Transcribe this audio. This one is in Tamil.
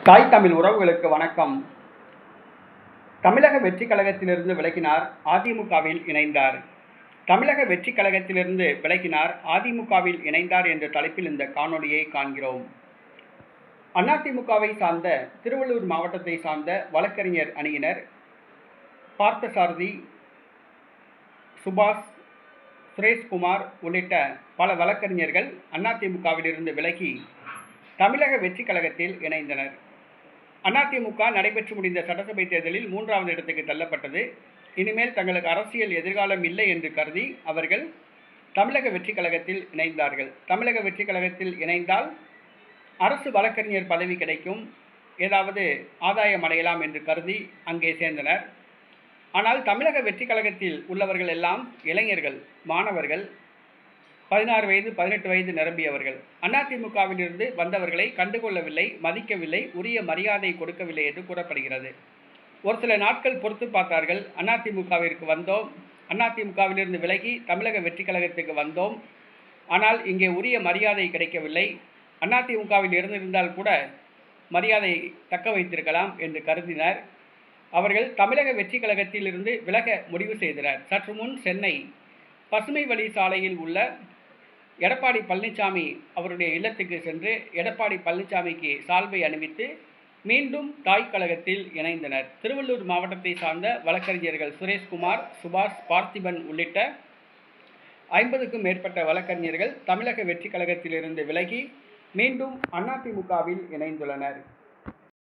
தாய் தமிழ் உறவுகளுக்கு வணக்கம். தமிழக வெற்றி கழகத்திலிருந்து விலகினார், அதிமுகவில் இணைந்தார். தமிழக வெற்றி கழகத்திலிருந்து விலகினார், அதிமுகவில் இணைந்தார் என்ற தலைப்பில் இந்த காணொலியை காண்கிறோம். அதிமுகவை சார்ந்த திருவள்ளூர் மாவட்டத்தை சார்ந்த வழக்கறிஞர் அணியினர் பார்த்தசாரதி, சுபாஷ், சுரேஷ்குமார் உள்ளிட்ட பல வழக்கறிஞர்கள் அதிமுகவிலிருந்து விலகி தமிழக வெற்றி கழகத்தில் இணைந்தனர். அதிமுக நடைபெற்று முடிந்த சட்டசபை தேர்தலில் 3வது இடத்துக்கு தள்ளப்பட்டது. இனிமேல் தங்களுக்கு அரசியல் எதிர்காலம் இல்லை என்று கருதி அவர்கள் தமிழக வெற்றி கழகத்தில் இணைந்தார்கள். தமிழக வெற்றி கழகத்தில் இணைந்தால் அரசு வழக்கறிஞர் பதவி கிடைக்கும், ஏதாவது ஆதாயம் அடையலாம் என்று கருதி அங்கே சேர்ந்தனர். ஆனால் தமிழக வெற்றி கழகத்தில் உள்ளவர்கள் எல்லாம் இளைஞர்கள், மாணவர்கள், 16 வயது 18 வயது நிரம்பியவர்கள். அதிமுகவிலிருந்து வந்தவர்களை கண்டுகொள்ளவில்லை, மதிக்கவில்லை, உரிய மரியாதை கொடுக்கவில்லை என்று கூறப்படுகிறது. ஒரு சில நாட்கள் பொறுத்து பார்த்தார்கள். அதிமுகவிற்கு வந்தோம், அதிமுகவிலிருந்து விலகி தமிழக வெற்றி கழகத்துக்கு வந்தோம், ஆனால் இங்கே உரிய மரியாதை கிடைக்கவில்லை, அதிமுகவில் இருந்திருந்தால் கூட மரியாதை தக்க வைத்திருக்கலாம் என்று கருதினர். அவர்கள் தமிழக வெற்றி கழகத்தில் இருந்து விலக முடிவு செய்தனர். சற்று முன் சென்னை பசுமை வழி சாலையில் உள்ள எடப்பாடி பழனிசாமி அவருடைய இல்லத்துக்கு சென்று எடப்பாடி பழனிசாமிக்கு சால்வை அணிவித்து மீண்டும் தாய் கழகத்தில் இணைந்தனர். திருவள்ளூர் மாவட்டத்தை சார்ந்த வழக்கறிஞர்கள் சுரேஷ்குமார், சுபாஷ், பார்த்திபன் உள்ளிட்ட 50க்கும் மேற்பட்ட வழக்கறிஞர்கள் தமிழக வெற்றி கழகத்திலிருந்து விலகி மீண்டும் அதிமுகவில் இணைந்துள்ளனர்.